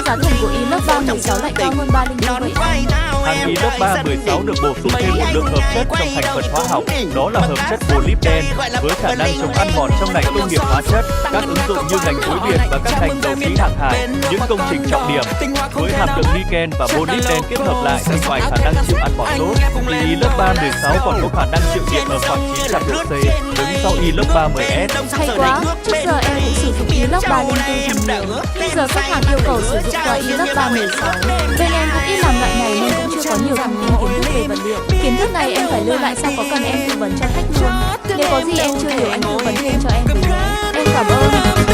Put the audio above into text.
sao giá thành của y lớp 316 lại cao hơn 304 vậy anh? Hàng y lớp 316 được bổ sung thêm một lượng hợp chất trong thành phần hóa học, đó là hợp chất molybden với khả năng chống ăn mòn trong ngành công nghiệp hóa chất, các ứng dụng như ngành khối điện và các ngành dầu khí hàng hải, những công trình trọng điểm. Với hàm lượng niken và molybden kết hợp lại thì ngoài khả năng chịu ăn mòn tốt, thì y lớp 316 còn có khả năng chịu nhiệt ở khoảng 900 độ C, đứng sau y lớp 310S. Hay quá, trước giờ em cũng sử dụng y lớp 304 phần nhiều. Bây giờ khách hàng yêu cầu sử dụng qua y lớp 316. Bên em cũng ít làm loại này nên cũng chưa có nhiều thông tin kiến thức về vật liệu. Kiến thức này em phải lưu lại sau có cần em tư vấn cho khách luôn. Nếu có gì em chưa hiểu anh tư vấn thêm cho em với nhé. Em cảm ơn.